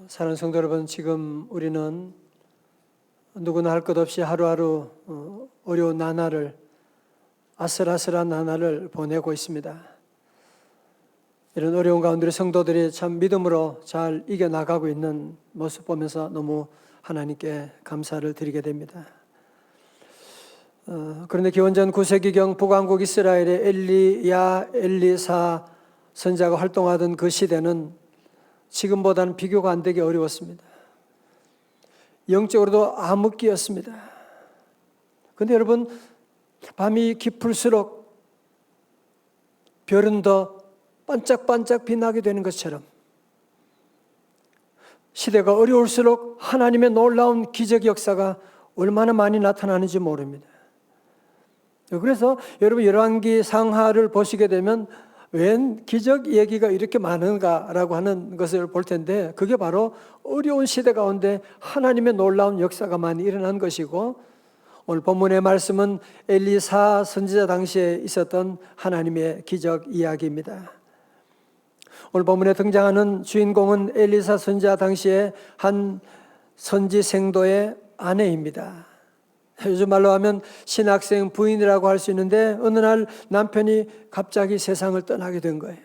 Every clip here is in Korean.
사랑하는 성도 여러분, 지금 우리는 누구나 할 것 없이 하루하루 어려운 나날을, 아슬아슬한 나날을 보내고 있습니다. 이런 어려운 가운데 성도들이 참 믿음으로 잘 이겨나가고 있는 모습 보면서 너무 하나님께 감사를 드리게 됩니다. 그런데 기원전 9세기경 북왕국 이스라엘의 엘리사 선지자가 활동하던 그 시대는 지금보다는 비교가 안 되게 어려웠습니다. 영적으로도 암흑기였습니다. 그런데 여러분, 밤이 깊을수록 별은 더 반짝반짝 빛나게 되는 것처럼 시대가 어려울수록 하나님의 놀라운 기적 역사가 얼마나 많이 나타나는지 모릅니다. 그래서 여러분 열왕기 상하를 보시게 되면 웬 기적 얘기가 이렇게 많은가라고 하는 것을 볼 텐데, 그게 바로 어려운 시대 가운데 하나님의 놀라운 역사가 많이 일어난 것이고, 오늘 본문의 말씀은 엘리사 선지자 당시에 있었던 하나님의 기적 이야기입니다. 오늘 본문에 등장하는 주인공은 엘리사 선지자 당시에 한 선지생도의 아내입니다. 요즘 말로 하면 신학생 부인이라고 할 수 있는데, 어느 날 남편이 갑자기 세상을 떠나게 된 거예요.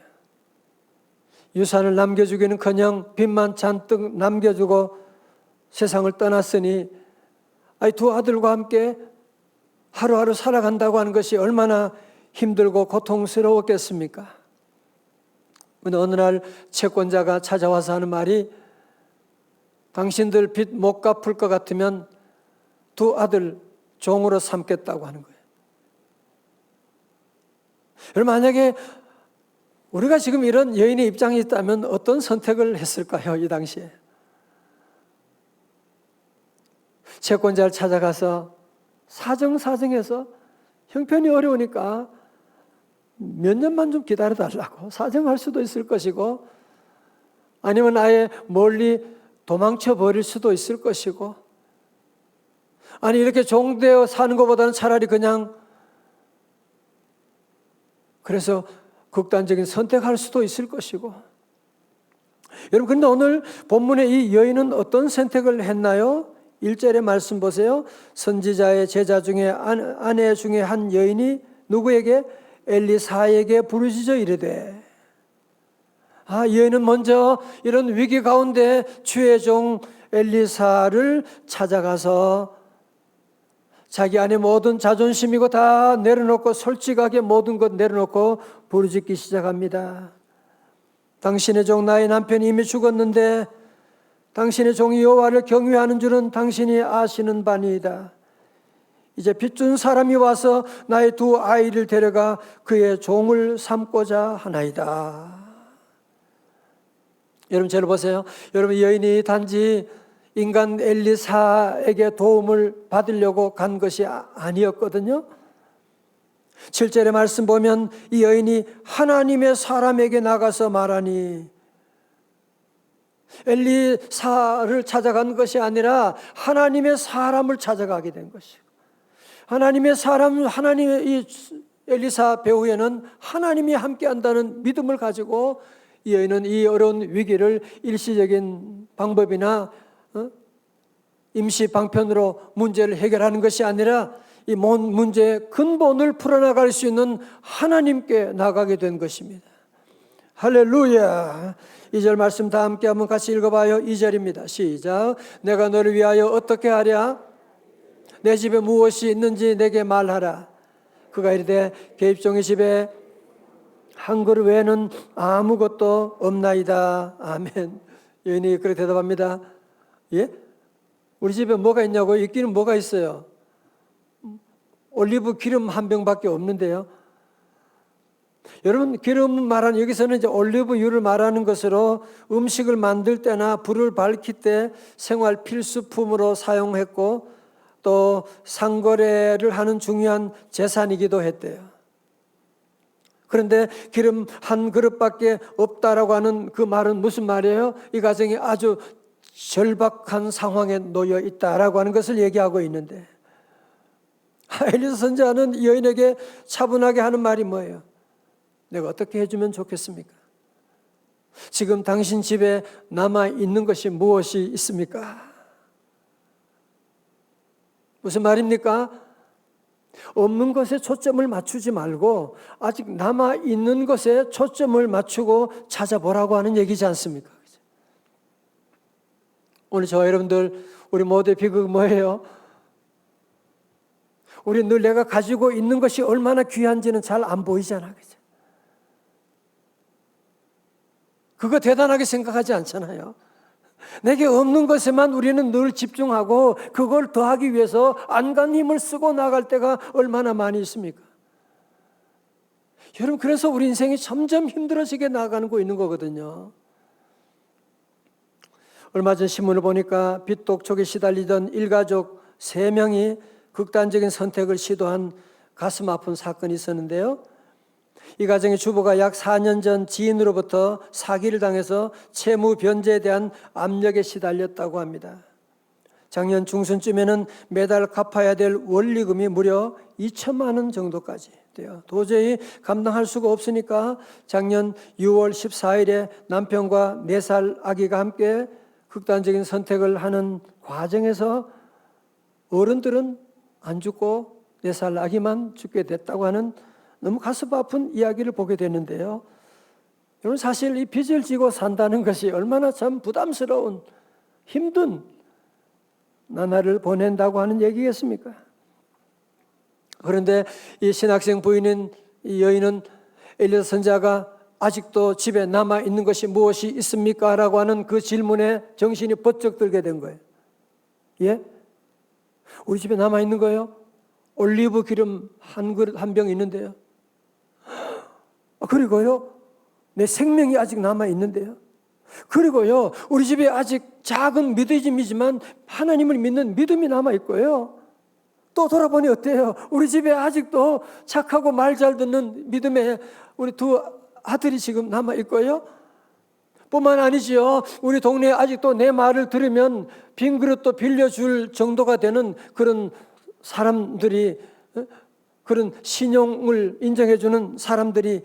유산을 남겨주기는커녕 빚만 잔뜩 남겨주고 세상을 떠났으니 두 아들과 함께 하루하루 살아간다고 하는 것이 얼마나 힘들고 고통스러웠겠습니까? 어느 날 채권자가 찾아와서 하는 말이, 당신들 빚 못 갚을 것 같으면 두 아들 종으로 삼겠다고 하는 거예요. 여러분, 만약에 우리가 지금 이런 여인의 입장에 있다면 어떤 선택을 했을까요? 이 당시에 채권자를 찾아가서 사정해서 형편이 어려우니까 몇 년만 좀 기다려달라고 사정할 수도 있을 것이고, 아니면 아예 멀리 도망쳐 버릴 수도 있을 것이고, 아니 이렇게 종되어 사는 것보다는 차라리 그냥, 그래서 극단적인 선택할 수도 있을 것이고. 여러분, 그런데 오늘 본문의 이 여인은 어떤 선택을 했나요? 1절의 말씀 보세요. 선지자의 제자 중에 아내 중에 한 여인이 누구에게? 엘리사에게 부르짖어 이르되. 이 여인은 먼저 이런 위기 가운데 주의 종 엘리사를 찾아가서 자기 안에 모든 자존심이고 다 내려놓고, 솔직하게 모든 것 내려놓고 부르짖기 시작합니다. 당신의 종 나의 남편이 이미 죽었는데 당신의 종이 여호와를 경외하는 줄은 당신이 아시는 바니이다. 이제 빚준 사람이 와서 나의 두 아이를 데려가 그의 종을 삼고자 하나이다. 여러분, 저를 보세요. 여러분, 여인이 단지 인간 엘리사에게 도움을 받으려고 간 것이 아니었거든요. 7절의 말씀 보면 이 여인이 하나님의 사람에게 나가서 말하니, 엘리사를 찾아간 것이 아니라 하나님의 사람을 찾아가게 된 것이고, 하나님의 사람, 하나님의 이 엘리사 배후에는 하나님이 함께한다는 믿음을 가지고 이 여인은 이 어려운 위기를 일시적인 방법이나 임시 방편으로 문제를 해결하는 것이 아니라 이 문제의 근본을 풀어나갈 수 있는 하나님께 나가게 된 것입니다. 할렐루야. 2절 말씀 다 함께 한번 같이 읽어봐요. 2절입니다. 시작. 내가 너를 위하여 어떻게 하랴? 내 집에 무엇이 있는지 내게 말하라. 그가 이르되 계집종의 집에 한 그릇 외에는 아무것도 없나이다. 아멘. 여인이 그렇게 대답합니다. 예? 우리 집에 뭐가 있냐고요? 있기는 뭐가 있어요? 올리브 기름 한 병밖에 없는데요. 여러분, 기름 말하는, 여기서는 이제 올리브유를 말하는 것으로 음식을 만들 때나 불을 밝힐 때 생활 필수품으로 사용했고, 또 상거래를 하는 중요한 재산이기도 했대요. 그런데 기름 한 그릇밖에 없다라고 하는 그 말은 무슨 말이에요? 이 가정이 아주 절박한 상황에 놓여 있다라고 하는 것을 얘기하고 있는데, 엘리사 선지자는 여인에게 차분하게 하는 말이 뭐예요? 내가 어떻게 해주면 좋겠습니까? 지금 당신 집에 남아 있는 것이 무엇이 있습니까? 무슨 말입니까? 없는 것에 초점을 맞추지 말고 아직 남아 있는 것에 초점을 맞추고 찾아보라고 하는 얘기지 않습니까? 오늘 저와 여러분들, 우리 모두의 비극이 뭐예요? 우리 늘 내가 가지고 있는 것이 얼마나 귀한지는 잘 안 보이잖아. 그죠? 그거 대단하게 생각하지 않잖아요. 내게 없는 것에만 우리는 늘 집중하고 그걸 더하기 위해서 안간 힘을 쓰고 나갈 때가 얼마나 많이 있습니까? 여러분, 그래서 우리 인생이 점점 힘들어지게 나가고 있는 거거든요. 얼마 전 신문을 보니까 빚독촉에 시달리던 일가족 3명이 극단적인 선택을 시도한 가슴 아픈 사건이 있었는데요. 이 가정의 주부가 약 4년 전 지인으로부터 사기를 당해서 채무 변제에 대한 압력에 시달렸다고 합니다. 작년 중순쯤에는 매달 갚아야 될 원리금이 무려 2천만 원 정도까지 돼요. 도저히 감당할 수가 없으니까 작년 6월 14일에 남편과 4살 아기가 함께 극단적인 선택을 하는 과정에서 어른들은 안 죽고 4살 아기만 죽게 됐다고 하는 너무 가슴 아픈 이야기를 보게 되는데요. 여러분, 사실 이 빚을 지고 산다는 것이 얼마나 참 부담스러운, 힘든 나날을 보낸다고 하는 얘기겠습니까? 그런데 이 신학생 부인인 이 여인은 엘리사 선지자가 아직도 집에 남아 있는 것이 무엇이 있습니까? 라고 하는 그 질문에 정신이 번쩍 들게 된 거예요. 예? 우리 집에 남아 있는 거예요? 올리브 기름 한 그릇 한 병 있는데요. 그리고요, 내 생명이 아직 남아 있는데요. 그리고요, 우리 집에 아직 작은 믿음이지만 하나님을 믿는 믿음이 남아 있고요. 또 돌아보니 어때요? 우리 집에 아직도 착하고 말 잘 듣는 믿음의 우리 2 아들이 지금 남아 있고요. 뿐만 아니지요, 우리 동네에 아직도 내 말을 들으면 빈 그릇도 빌려줄 정도가 되는 그런 사람들이, 그런 신용을 인정해주는 사람들이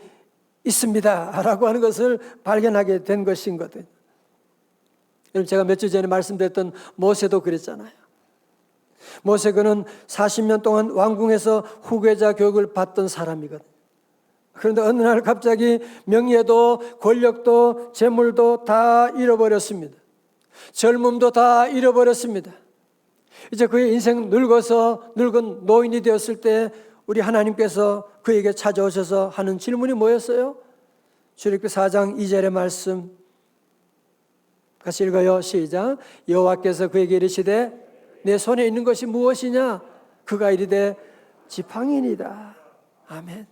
있습니다 라고 하는 것을 발견하게 된 것인 거거든요. 여러분, 제가 몇 주 전에 말씀드렸던 모세도 그랬잖아요. 모세는 40년 동안 왕궁에서 후계자 교육을 받던 사람이거든요. 그런데 어느 날 갑자기 명예도 권력도 재물도 다 잃어버렸습니다. 젊음도 다 잃어버렸습니다. 이제 그의 인생 늙어서 늙은 노인이 되었을 때 우리 하나님께서 그에게 찾아오셔서 하는 질문이 뭐였어요? 출애굽기 4장 2절의 말씀 같이 읽어요. 시작. 여호와께서 그에게 이르시되 내 손에 있는 것이 무엇이냐? 그가 이르되 지팡이니이다. 아멘.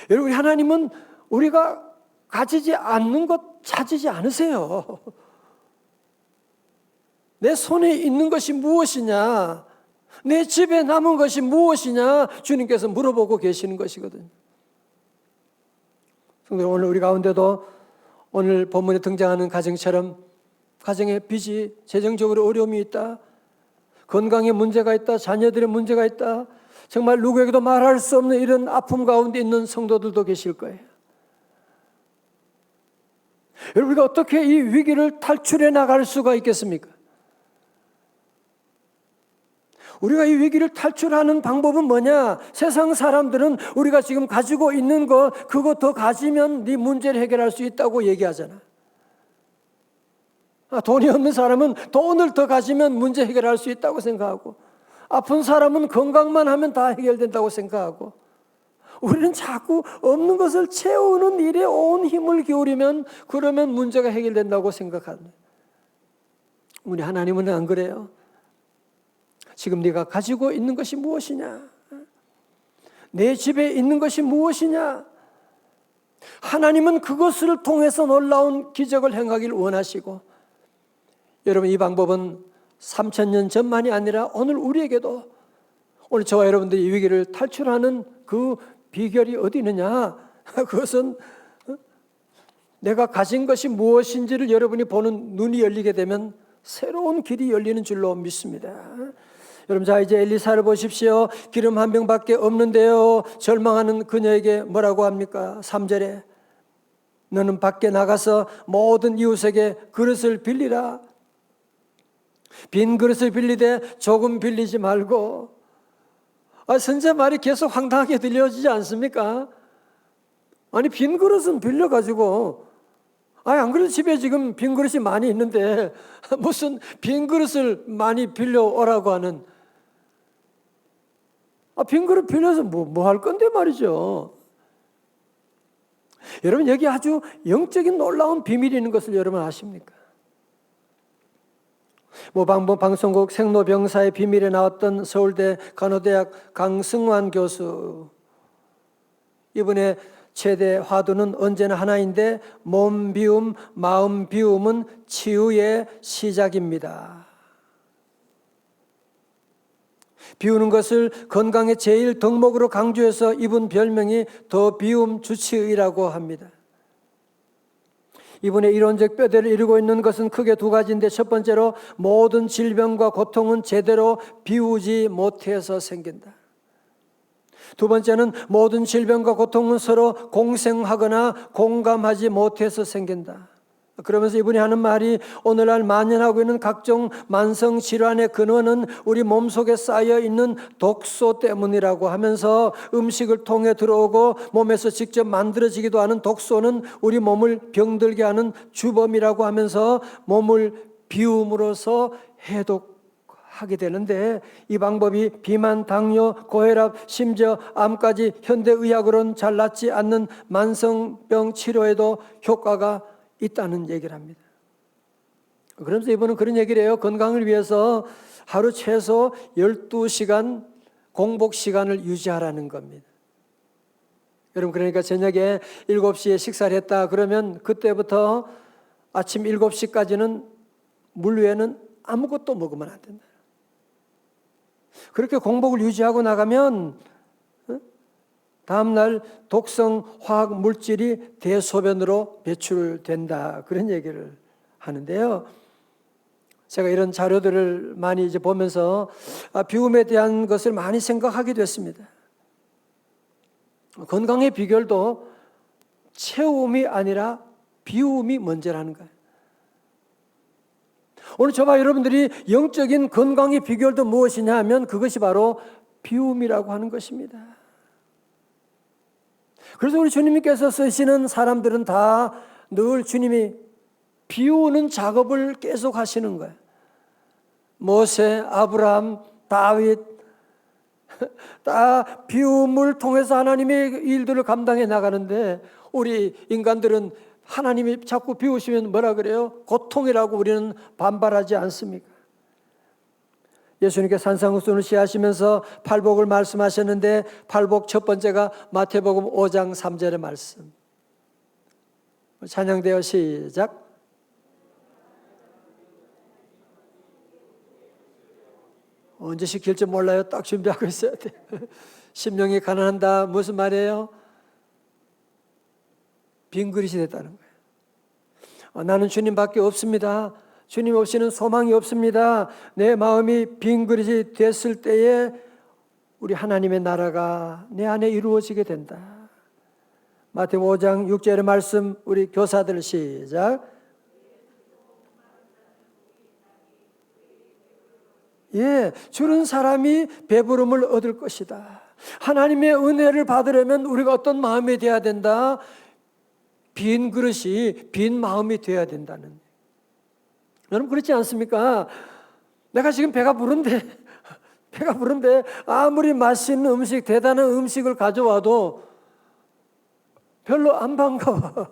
여러분, 하나님은 우리가 가지지 않는 것 찾으지 않으세요. 내 손에 있는 것이 무엇이냐? 내 집에 남은 것이 무엇이냐? 주님께서 물어보고 계시는 것이거든요. 오늘 우리 가운데도 오늘 본문에 등장하는 가정처럼 가정에 빚이, 재정적으로 어려움이 있다, 건강에 문제가 있다, 자녀들의 문제가 있다, 정말 누구에게도 말할 수 없는 이런 아픔 가운데 있는 성도들도 계실 거예요. 여러분, 우리가 어떻게 이 위기를 탈출해 나갈 수가 있겠습니까? 우리가 이 위기를 탈출하는 방법은 뭐냐? 세상 사람들은 우리가 지금 가지고 있는 거, 그거 더 가지면 네 문제를 해결할 수 있다고 얘기하잖아. 돈이 없는 사람은 돈을 더 가지면 문제 해결할 수 있다고 생각하고, 아픈 사람은 건강만 하면 다 해결된다고 생각하고, 우리는 자꾸 없는 것을 채우는 일에 온 힘을 기울이면 그러면 문제가 해결된다고 생각합니다. 우리 하나님은 안 그래요. 지금 네가 가지고 있는 것이 무엇이냐? 내 집에 있는 것이 무엇이냐? 하나님은 그것을 통해서 놀라운 기적을 행하기를 원하시고, 여러분, 이 방법은 3000년 전만이 아니라 오늘 우리에게도, 오늘 저와 여러분들이 이 위기를 탈출하는 그 비결이 어디 있느냐? 그것은 내가 가진 것이 무엇인지를 여러분이 보는 눈이 열리게 되면 새로운 길이 열리는 줄로 믿습니다. 여러분, 자, 이제 엘리사를 보십시오. 기름 한 병밖에 없는데요, 절망하는 그녀에게 뭐라고 합니까? 3절에 너는 밖에 나가서 모든 이웃에게 그릇을 빌리라. 빈 그릇을 빌리되 조금 빌리지 말고. 선자 말이 계속 황당하게 들려지지 않습니까? 아니, 빈 그릇은 빌려가지고, 안 그래도 집에 지금 빈 그릇이 많이 있는데 무슨 빈 그릇을 많이 빌려오라고 하는. 빈 그릇 빌려서 뭐 할 건데 말이죠. 여러분, 여기 아주 영적인 놀라운 비밀이 있는 것을 여러분 아십니까? 모방본 방송국 생로병사의 비밀에 나왔던 서울대 간호대학 강승환 교수, 이분의 최대 화두는 언제나 하나인데, 몸 비움, 마음 비움은 치유의 시작입니다. 비우는 것을 건강의 제일 덕목으로 강조해서 이분 별명이 더 비움 주치의라고 합니다. 이분의 이론적 뼈대를 이루고 있는 것은 크게 두 가지인데, 첫 번째로 모든 질병과 고통은 제대로 비우지 못해서 생긴다. 두 번째는 모든 질병과 고통은 서로 공생하거나 공감하지 못해서 생긴다. 그러면서 이분이 하는 말이, 오늘날 만연하고 있는 각종 만성 질환의 근원은 우리 몸속에 쌓여 있는 독소 때문이라고 하면서, 음식을 통해 들어오고 몸에서 직접 만들어지기도 하는 독소는 우리 몸을 병들게 하는 주범이라고 하면서 몸을 비움으로써 해독하게 되는데, 이 방법이 비만, 당뇨, 고혈압, 심지어 암까지 현대의학으로는 잘 낫지 않는 만성병 치료에도 효과가 있다는 얘기를 합니다. 그러면서 이분은 그런 얘기를 해요. 건강을 위해서 하루 최소 12시간 공복 시간을 유지하라는 겁니다. 여러분, 그러니까 저녁에 7시에 식사를 했다 그러면 그때부터 아침 7시까지는 물 외에는 아무것도 먹으면 안 된다. 그렇게 공복을 유지하고 나가면 다음날 독성 화학 물질이 대소변으로 배출된다, 그런 얘기를 하는데요. 제가 이런 자료들을 많이 이제 보면서 비움에 대한 것을 많이 생각하게 됐습니다. 건강의 비결도 채움이 아니라 비움이 먼저라는 거예요. 오늘 저와 여러분들이 영적인 건강의 비결도 무엇이냐 하면 그것이 바로 비움이라고 하는 것입니다. 그래서 우리 주님께서 쓰시는 사람들은 다 늘 주님이 비우는 작업을 계속 하시는 거예요. 모세, 아브라함, 다윗, 다 비움을 통해서 하나님의 일들을 감당해 나가는데, 우리 인간들은 하나님이 자꾸 비우시면 뭐라 그래요? 고통이라고 우리는 반발하지 않습니까? 예수님께서 산상수훈을 시하시면서 팔복을 말씀하셨는데, 팔복 첫 번째가 마태복음 5장 3절의 말씀. 찬양되어 시작. 언제 시킬지 몰라요. 딱 준비하고 있어야 돼. 심령이 가난한다. 무슨 말이에요? 빈 그릇이 됐다는 거예요. 나는 주님밖에 없습니다. 주님 없이는 소망이 없습니다. 내 마음이 빈 그릇이 됐을 때에 우리 하나님의 나라가 내 안에 이루어지게 된다. 마태복음 5장 6절의 말씀, 우리 교사들 시작. 주는 사람이 배부름을 얻을 것이다. 하나님의 은혜를 받으려면 우리가 어떤 마음이 되어야 된다? 빈 그릇이 빈 마음이 되어야 된다는. 여러분, 그렇지 않습니까? 내가 지금 배가 부른데 아무리 맛있는 음식, 대단한 음식을 가져와도 별로 안 반가워.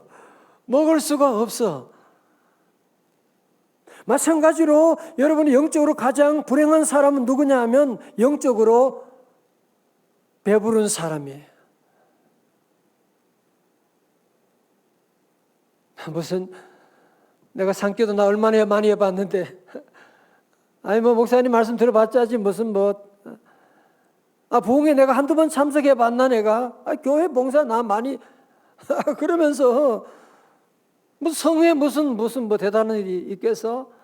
먹을 수가 없어. 마찬가지로 여러분이 영적으로 가장 불행한 사람은 누구냐 하면 영적으로 배부른 사람이에요. 무슨 내가 산기도 나 얼마나 많이 해봤는데, 아니 뭐 목사님 말씀 들어봤자지 무슨 부흥회 내가 한두 번 참석해봤나 내가? 교회 봉사 나 많이 그러면서 무슨 성회에 무슨 대단한 일이 있겠어?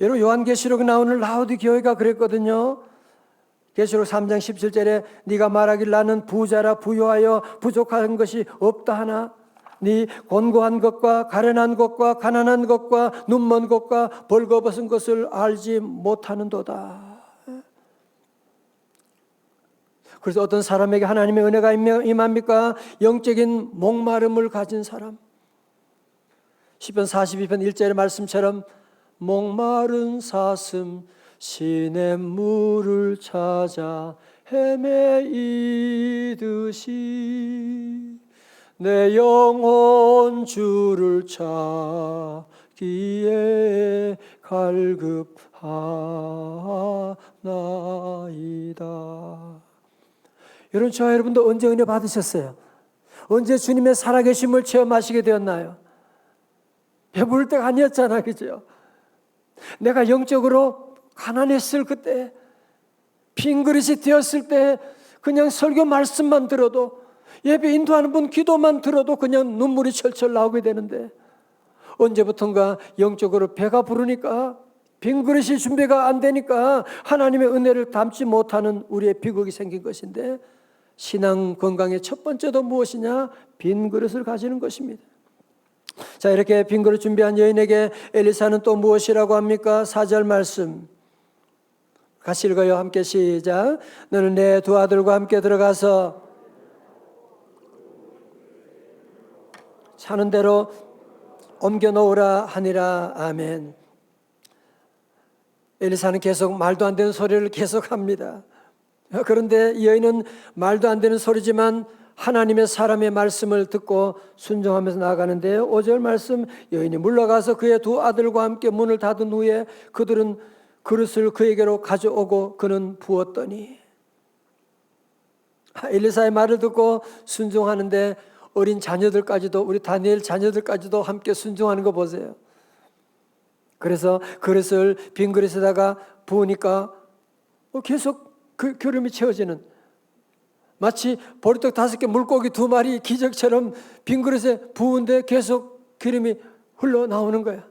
여러분, 요한계시록에 나오는 라우디교회가 그랬거든요. 계시록 3장 17절에 네가 말하길 나는 부자라 부유하여 부족한 것이 없다 하나. 네 곤고한 것과 가련한 것과 가난한 것과 눈먼 것과 벌거벗은 것을 알지 못하는도다. 그래서 어떤 사람에게 하나님의 은혜가 임합니까? 영적인 목마름을 가진 사람. 시편 42편 1절의 말씀처럼 목마른 사슴 시냇물을 찾아 헤매이듯이 내 영혼 주를 찾기에 갈급하나이다. 여러분, 저와 여러분도 언제 은혜 받으셨어요? 언제 주님의 살아계심을 체험하시게 되었나요? 배부를 때가 아니었잖아, 그죠? 내가 영적으로 가난했을 그때, 빈 그릇이 되었을 때 그냥 설교 말씀만 들어도, 예배 인도하는 분 기도만 들어도 그냥 눈물이 철철 나오게 되는데, 언제부턴가 영적으로 배가 부르니까, 빈 그릇이 준비가 안 되니까 하나님의 은혜를 담지 못하는 우리의 비극이 생긴 것인데, 신앙 건강의 첫 번째도 무엇이냐? 빈 그릇을 가지는 것입니다. 자, 이렇게 빈 그릇 준비한 여인에게 엘리사는 또 무엇이라고 합니까? 4절 말씀 같이 읽어요. 함께 시작. 너는 내 두 아들과 함께 들어가서 사는 대로 옮겨 놓으라 하니라. 아멘. 엘리사는 계속 말도 안 되는 소리를 계속합니다. 그런데 이 여인은 말도 안 되는 소리지만 하나님의 사람의 말씀을 듣고 순종하면서 나아가는데요. 5절 말씀, 여인이 물러가서 그의 두 아들과 함께 문을 닫은 후에 그들은 그릇을 그에게로 가져오고 그는 부었더니, 엘리사의 말을 듣고 순종하는데 어린 자녀들까지도, 우리 다니엘 자녀들까지도 함께 순종하는 거 보세요. 그래서 그릇을 빈 그릇에다가 부으니까 계속 그 기름이 채워지는, 마치 보리떡 5개 물고기 2마리 기적처럼 빈 그릇에 부은데 계속 기름이 흘러나오는 거야.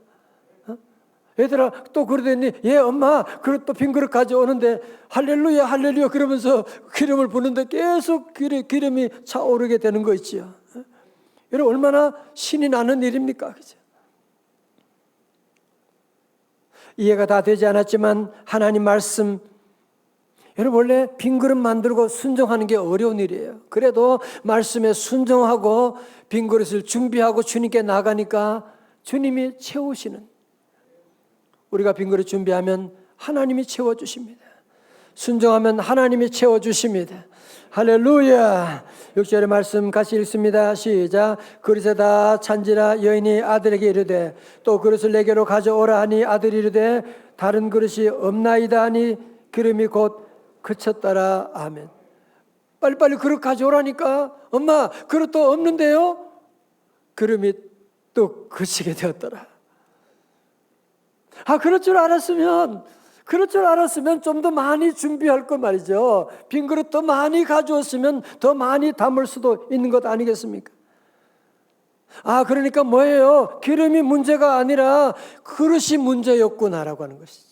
얘들아 또 그러더니, 예 엄마 그릇 또 빈 그릇 가져오는데 할렐루야 할렐루야 그러면서 기름을 부는데 계속 기름이 차오르게 되는 거 있지요. 여러분, 얼마나 신이 나는 일입니까? 그죠? 이해가 다 되지 않았지만 하나님 말씀, 여러분 원래 빈 그릇 만들고 순종하는 게 어려운 일이에요. 그래도 말씀에 순종하고 빈 그릇을 준비하고 주님께 나가니까 주님이 채우시는, 우리가 빈 그릇 준비하면 하나님이 채워주십니다. 순종하면 하나님이 채워주십니다. 할렐루야. 6절의 말씀 같이 읽습니다. 시작. 그릇에다 찬지라 여인이 아들에게 이르되 또 그릇을 내게로 가져오라 하니 아들이 이르되 다른 그릇이 없나이다 하니 기름이 곧 그쳤더라. 아멘. 빨리빨리 그릇 가져오라니까, 엄마 그릇도 없는데요? 기름이 또 그치게 되었더라. 그럴 줄 알았으면 좀 더 많이 준비할 거 말이죠. 빈 그릇 더 많이 가져왔으면 더 많이 담을 수도 있는 것 아니겠습니까? 그러니까 뭐예요? 기름이 문제가 아니라 그릇이 문제였구나라고 하는 것이죠.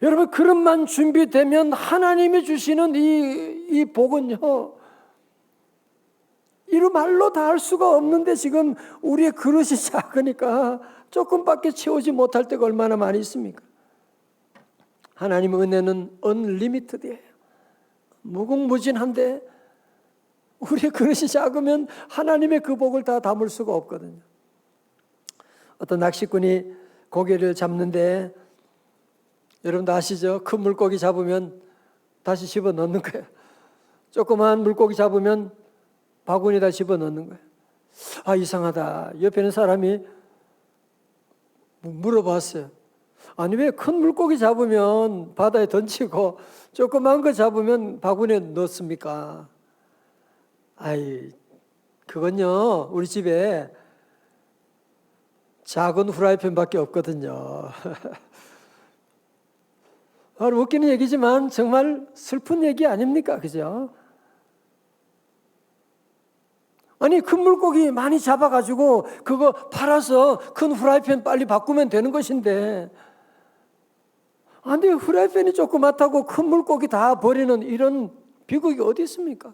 여러분, 그릇만 준비되면 하나님이 주시는 이 복은요, 이루 말로 다 할 수가 없는데 지금 우리의 그릇이 작으니까 조금밖에 채우지 못할 때가 얼마나 많이 있습니까? 하나님의 은혜는 unlimited이에요. 무궁무진한데 우리의 그릇이 작으면 하나님의 그 복을 다 담을 수가 없거든요. 어떤 낚시꾼이 고기를 잡는데, 여러분도 아시죠? 큰 물고기 잡으면 다시 집어넣는 거예요. 조그만 물고기 잡으면 바구니에다 집어넣는 거예요. 이상하다. 옆에 있는 사람이 물어봤어요. 아니 왜 큰 물고기 잡으면 바다에 던지고 조그만 거 잡으면 바구니에 넣습니까? 그건요, 우리 집에 작은 후라이팬밖에 없거든요. 웃기는 얘기지만 정말 슬픈 얘기 아닙니까? 그죠? 아니, 큰 물고기 많이 잡아가지고 그거 팔아서 큰 후라이팬 빨리 바꾸면 되는 것인데, 후라이팬이 조그맣다고 큰 물고기 다 버리는 이런 비극이 어디 있습니까?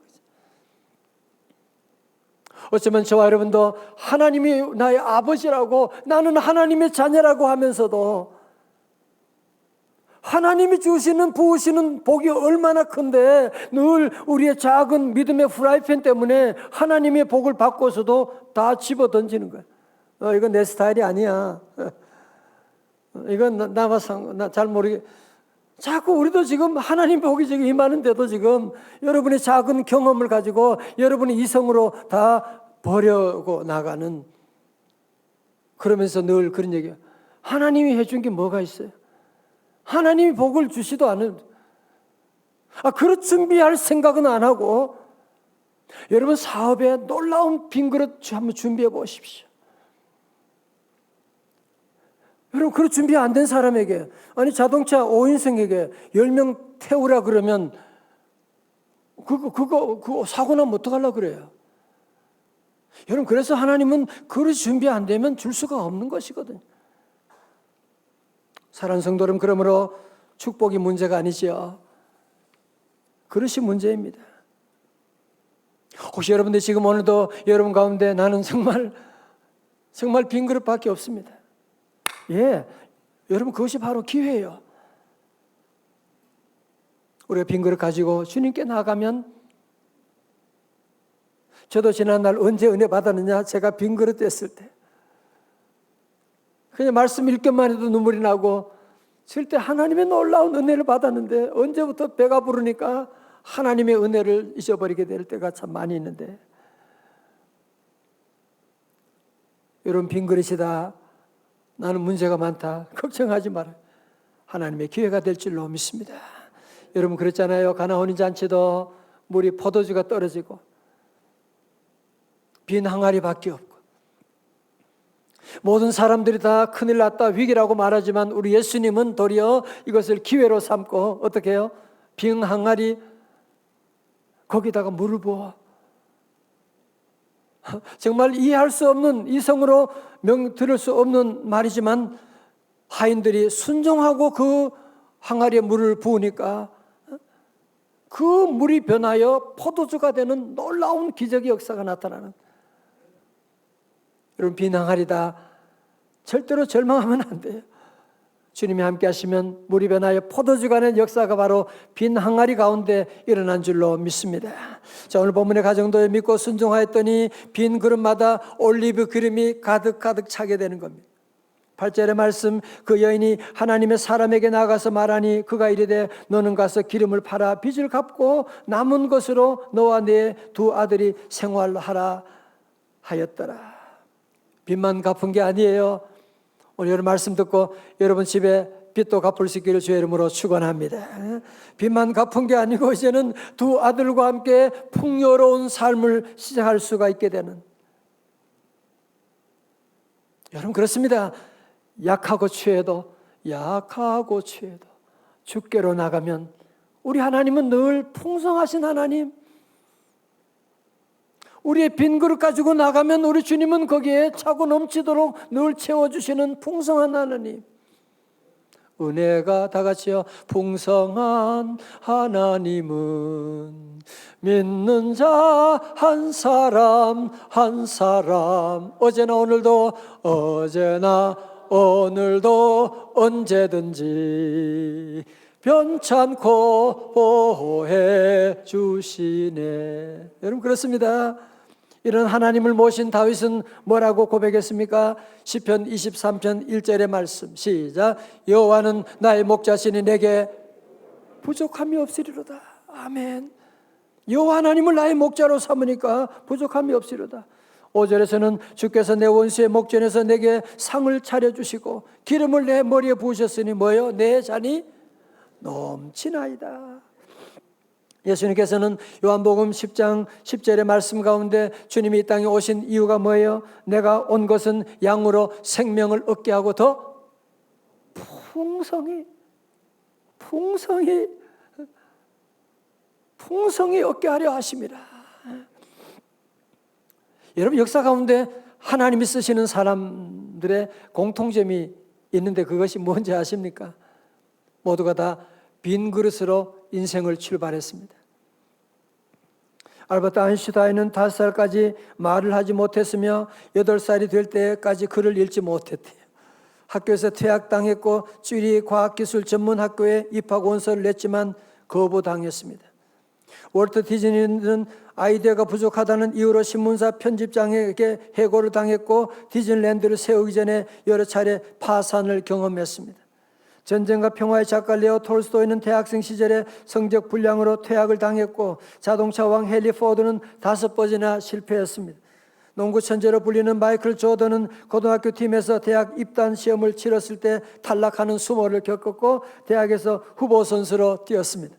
어쩌면 저와 여러분도 하나님이 나의 아버지라고, 나는 하나님의 자녀라고 하면서도 하나님이 주시는 부으시는 복이 얼마나 큰데 늘 우리의 작은 믿음의 프라이팬 때문에 하나님의 복을 받고서도 다 집어 던지는 거야. 이건 내 스타일이 아니야. 이건 나 잘 모르게. 자꾸 우리도 지금 하나님 복이 지금 임하는데도 지금 여러분의 작은 경험을 가지고 여러분의 이성으로 다 버려고 나가는, 그러면서 늘 그런 얘기야. 하나님이 해준 게 뭐가 있어요? 하나님이 복을 주시도 않은, 그런 준비할 생각은 안 하고, 여러분 사업에 놀라운 빈 그릇 한번 준비해 보십시오. 여러분 그런 준비 안 된 사람에게, 아니 자동차 5인승에게 10명 태우라 그러면 그거 사고 나면 어떡하려고 그래요? 여러분 그래서 하나님은 그릇 준비 안 되면 줄 수가 없는 것이거든요. 사랑하는 성도 여러분, 그러므로 축복이 문제가 아니죠. 그릇이 문제입니다. 혹시 여러분들 지금 오늘도 여러분 가운데 나는 정말 빈 그릇밖에 없습니다. 예, 여러분 그것이 바로 기회예요. 우리가 빈 그릇 가지고 주님께 나가면, 저도 지난날 언제 은혜 받았느냐, 제가 빈 그릇 됐을 때 그냥 말씀 읽기만 해도 눈물이 나고, 절대 하나님의 놀라운 은혜를 받았는데 언제부터 배가 부르니까 하나님의 은혜를 잊어버리게 될 때가 참 많이 있는데, 여러분 빈 그릇이다, 나는 문제가 많다, 걱정하지 말아요. 하나님의 기회가 될 줄로 믿습니다. 여러분 그랬잖아요. 가나 혼인잔치도 물이 포도주가 떨어지고 빈 항아리밖에 없고, 모든 사람들이 다 큰일 났다, 위기라고 말하지만 우리 예수님은 도리어 이것을 기회로 삼고 어떻게 해요? 빈 항아리 거기다가 물을 부어. 정말 이해할 수 없는, 이성으로 들을 수 없는 말이지만 하인들이 순종하고 그 항아리에 물을 부으니까 그 물이 변하여 포도주가 되는 놀라운 기적의 역사가 나타나는. 여러분 빈 항아리다, 절대로 절망하면 안 돼요. 주님이 함께 하시면 물이 변하여 포도주가 되는 역사가 바로 빈 항아리 가운데 일어난 줄로 믿습니다. 자, 오늘 본문의 가정도에 믿고 순종하였더니 빈 그릇마다 올리브 기름이 가득 차게 되는 겁니다. 8절의 말씀, 그 여인이 하나님의 사람에게 나가서 말하니 그가 이르되 너는 가서 기름을 팔아 빚을 갚고 남은 것으로 너와 네 두 아들이 생활하라 하였더라. 빚만 갚은 게 아니에요. 오늘 여러분 말씀 듣고 여러분 집에 빚도 갚을 수 있기를 주의 이름으로 축원합니다. 빚만 갚은 게 아니고 이제는 두 아들과 함께 풍요로운 삶을 시작할 수가 있게 되는. 여러분 그렇습니다. 약하고 취해도 주께로 나가면 우리 하나님은 늘 풍성하신 하나님, 우리의 빈 그릇 가지고 나가면 우리 주님은 거기에 차고 넘치도록 늘 채워주시는 풍성한 하나님. 은혜가 다 같이요. 풍성한 하나님은 믿는 자 한 사람 어제나 오늘도 언제든지 변찮고 보호해 주시네. 여러분 그렇습니다. 이런 하나님을 모신 다윗은 뭐라고 고백했습니까? 시편 23편 1절의 말씀 시작. 여호와는 나의 목자시니 내게 부족함이 없으리로다. 아멘. 여호와 하나님을 나의 목자로 삼으니까 부족함이 없으리로다. 5절에서는 주께서 내 원수의 목전에서 내게 상을 차려주시고 기름을 내 머리에 부으셨으니 뭐예요? 내 잔이 넘치나이다. 예수님께서는 요한복음 10장 10절의 말씀 가운데 주님이 이 땅에 오신 이유가 뭐예요? 내가 온 것은 양으로 생명을 얻게 하고 더 풍성히 얻게 하려 하심이라. 여러분 역사 가운데 하나님이 쓰시는 사람들의 공통점이 있는데 그것이 뭔지 아십니까? 모두가 다 빈 그릇으로 인생을 출발했습니다. 알버트 아인슈타인은 5살까지 말을 하지 못했으며 8살이 될 때까지 글을 읽지 못했대요. 학교에서 퇴학당했고 쭈리 과학기술 전문학교에 입학 원서를 냈지만 거부당했습니다. 월트 디즈니는 아이디어가 부족하다는 이유로 신문사 편집장에게 해고를 당했고 디즈니랜드를 세우기 전에 여러 차례 파산을 경험했습니다. 전쟁과 평화의 작가 레오 톨스토이는 대학생 시절에 성적 불량으로 퇴학을 당했고 자동차 왕 헨리 포드는 5번이나 실패했습니다. 농구 천재로 불리는 마이클 조던은 고등학교 팀에서 대학 입단 시험을 치렀을 때 탈락하는 수모를 겪었고 대학에서 후보 선수로 뛰었습니다.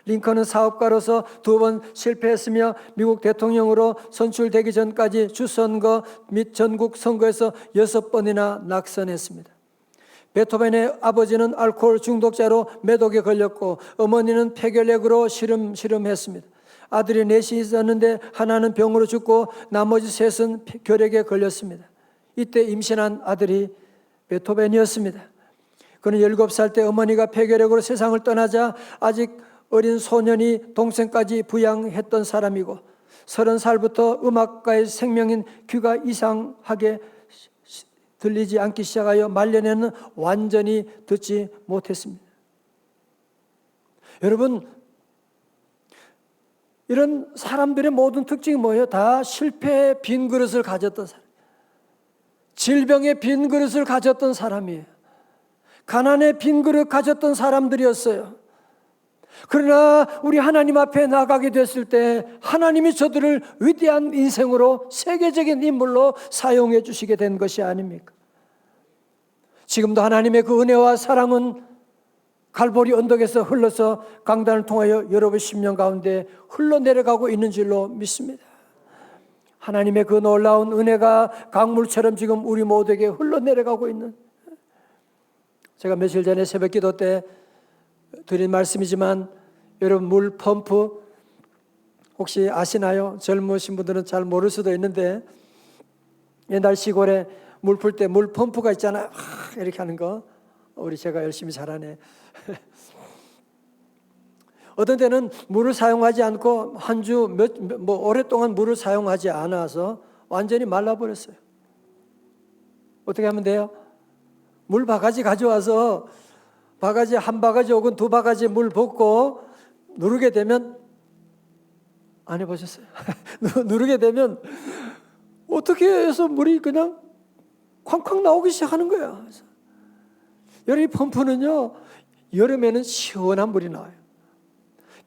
링컨은 사업가로서 2번 실패했으며 미국 대통령으로 선출되기 전까지 주선거 및 전국 선거에서 6번이나 낙선했습니다. 베토벤의 아버지는 알코올 중독자로 매독에 걸렸고 어머니는 폐결핵으로 시름했습니다. 아들이 넷이 있었는데 하나는 병으로 죽고 나머지 셋은 결핵에 걸렸습니다. 이때 임신한 아들이 베토벤이었습니다. 그는 7살 때 어머니가 폐결핵으로 세상을 떠나자 아직 어린 소년이 동생까지 부양했던 사람이고 30살부터 음악가의 생명인 귀가 이상하게 들리지 않기 시작하여 말년에는 완전히 듣지 못했습니다. 여러분, 이런 사람들의 모든 특징이 뭐예요? 다 실패의 빈 그릇을 가졌던 사람, 질병의 빈 그릇을 가졌던 사람이에요. 가난의 빈 그릇 가졌던 사람들이었어요. 그러나 우리 하나님 앞에 나가게 됐을 때 하나님이 저들을 위대한 인생으로 세계적인 인물로 사용해 주시게 된 것이 아닙니까? 지금도 하나님의 그 은혜와 사랑은 갈보리 언덕에서 흘러서 강단을 통하여 여러분 심령 가운데 흘러내려가고 있는 줄로 믿습니다. 하나님의 그 놀라운 은혜가 강물처럼 지금 우리 모두에게 흘러내려가고 있는, 제가 며칠 전에 새벽 기도 때 드린 말씀이지만 여러분 물 펌프 혹시 아시나요? 젊으신 분들은 잘 모를 수도 있는데 옛날 시골에 물 풀 때 물 펌프가 있잖아요. 이렇게 하는 거 우리 제가 열심히 잘하네. 어떤 때는 물을 사용하지 않고 한 주 오랫동안 물을 사용하지 않아서 완전히 말라버렸어요. 어떻게 하면 돼요? 물 바가지 가져와서 바가지 한 바가지 혹은 2바가지 물 붓고 누르게 되면, 안 해보셨어요? 누르게 되면 어떻게 해서 물이 그냥 쾅쾅 나오기 시작하는 거예요. 여러분, 이 펌프는요, 여름에는 시원한 물이 나와요.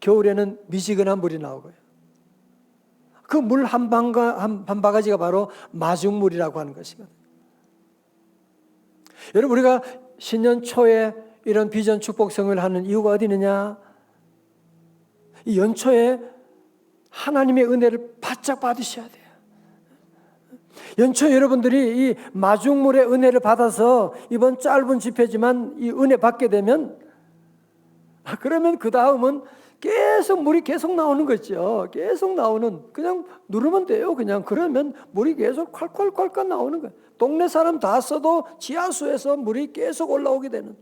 겨울에는 미지근한 물이 나오고요. 그 물 한 바가지가 바로 마중물이라고 하는 것이거든요. 여러분, 우리가 신년 초에 이런 비전 축복 성회를 하는 이유가 어디 있느냐? 이 연초에 하나님의 은혜를 바짝 받으셔야 돼요. 연초 여러분들이 이 마중물의 은혜를 받아서 이번 짧은 집회지만 이 은혜 받게 되면, 그러면 그 다음은 계속 물이 계속 나오는 거죠. 계속 나오는, 그냥 누르면 돼요. 그냥 그러면 물이 계속 콸콸콸콸 나오는 거예요. 동네 사람 다 써도 지하수에서 물이 계속 올라오게 되는.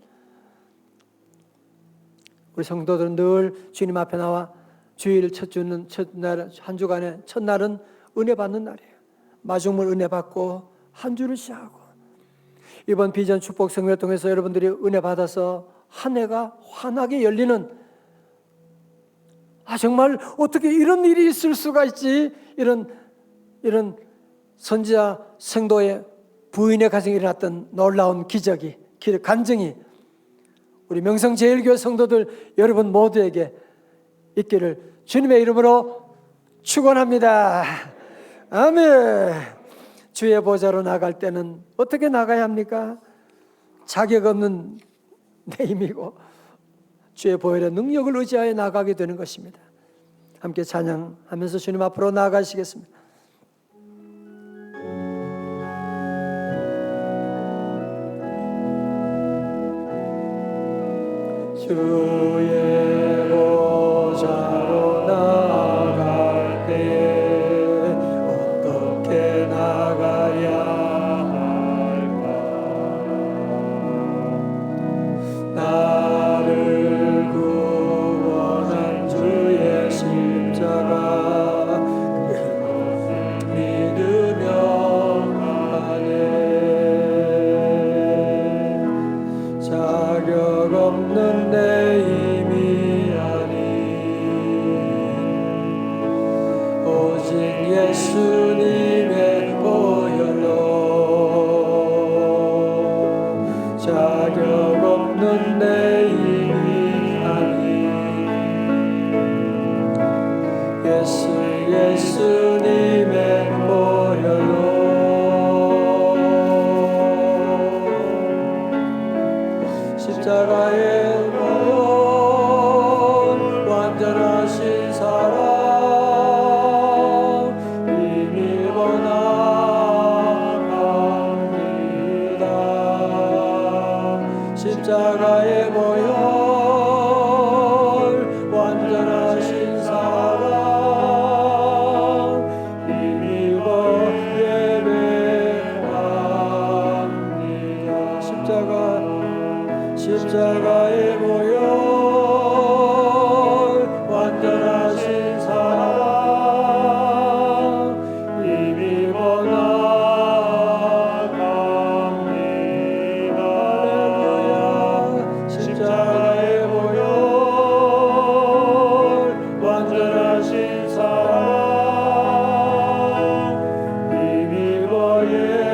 우리 성도들은 늘 주님 앞에 나와 주일 첫 주는 첫날, 한 주간의 첫날은 은혜 받는 날이에요. 마중물 은혜 받고 한 주를 시작하고, 이번 비전 축복 성회를 통해서 여러분들이 은혜 받아서 한 해가 환하게 열리는, 정말 어떻게 이런 일이 있을 수가 있지, 이런 선지자 성도의 부인의 가정에 일어났던 놀라운 기적이, 간증이 우리 명성제일교회 성도들 여러분 모두에게 있기를 주님의 이름으로 축원합니다. 아멘. 주의 보좌로 나갈 때는 어떻게 나가야 합니까? 자격 없는 내 힘이고 주의 보혈의 능력을 의지하여 나가게 되는 것입니다. 함께 찬양하면서 주님 앞으로 나아가시겠습니다. 주의 보좌로 나아갈 때 어떻게 나가야 할까? 나를 구원한 주의 십자가 십자가의 보혈 완전하신 사랑 힘입어 예배합니다. 십자가의 보혈 완전하신 사랑 힘입어 나아갑니다. 할렐루야. 십자가의 보혈 완전하신 사랑 힘입어 예배합니다.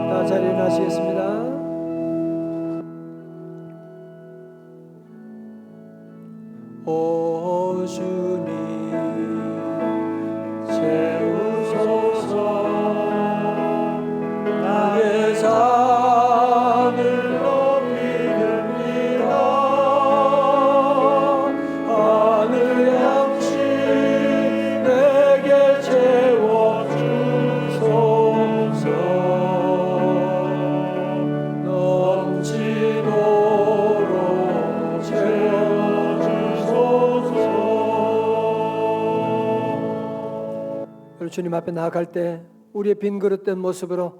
다 자리에 나시겠습니다. 오 주님 채우소서 나의 산을 높이느니라 하늘 양식 내게 채워주소서 넘치도록 채워주소서. 주님 앞에 나아갈 때 우리의 빈 그릇된 모습으로,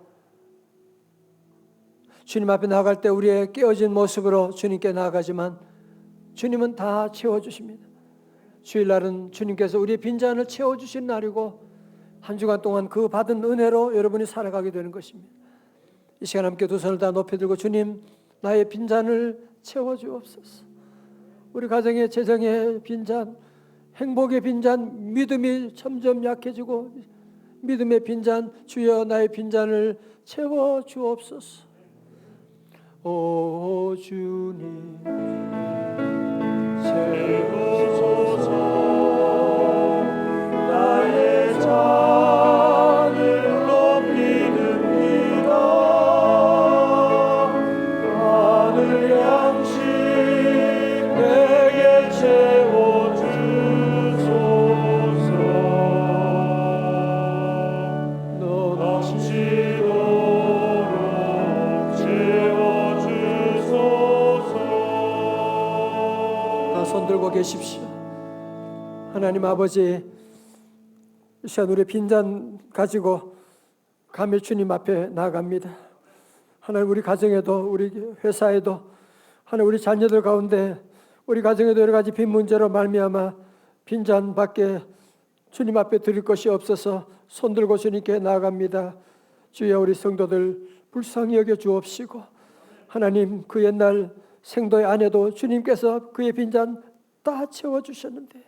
주님 앞에 나아갈 때 우리의 깨어진 모습으로 주님께 나아가지만 주님은 다 채워주십니다. 주일날은 주님께서 우리의 빈잔을 채워주신 날이고 한 주간 동안 그 받은 은혜로 여러분이 살아가게 되는 것입니다. 이 시간 함께 두 손을 다 높이 들고 주님 나의 빈잔을 채워주옵소서. 우리 가정의 재정의 빈잔, 행복의 빈잔, 믿음이 점점 약해지고 믿음의 빈잔, 주여 나의 빈잔을 채워주옵소서. 오 주님 채워주소서. 나의 잔을 높이느니라 하늘 양식 내게 채워주소서. 넘치도록 채워주소서. 다 손들고 계십시오. 하나님 아버지, 이 시간 우리 빈잔 가지고 감히 주님 앞에 나아갑니다. 하나님 우리 가정에도 우리 회사에도 하나님 우리 자녀들 가운데 우리 가정에도 여러 가지 빈 문제로 말미암아 빈잔 밖에 주님 앞에 드릴 것이 없어서 손들고 주님께 나아갑니다. 주여 우리 성도들 불쌍히 여겨 주옵시고 하나님 그 옛날 생도의 아내도 주님께서 그의 빈잔 다 채워주셨는데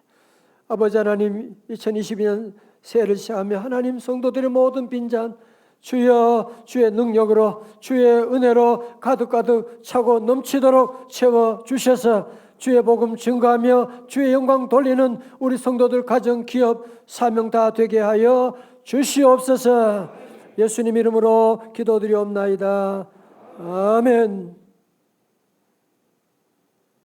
아버지 하나님 2022년 새해를 시작하며 하나님 성도들의 모든 빈잔 주여 주의 능력으로 주의 은혜로 가득가득 차고 넘치도록 채워주셔서 주의 복음 증거하며 주의 영광 돌리는 우리 성도들 가정 기업 사명 다 되게 하여 주시옵소서. 예수님 이름으로 기도드리옵나이다. 아멘.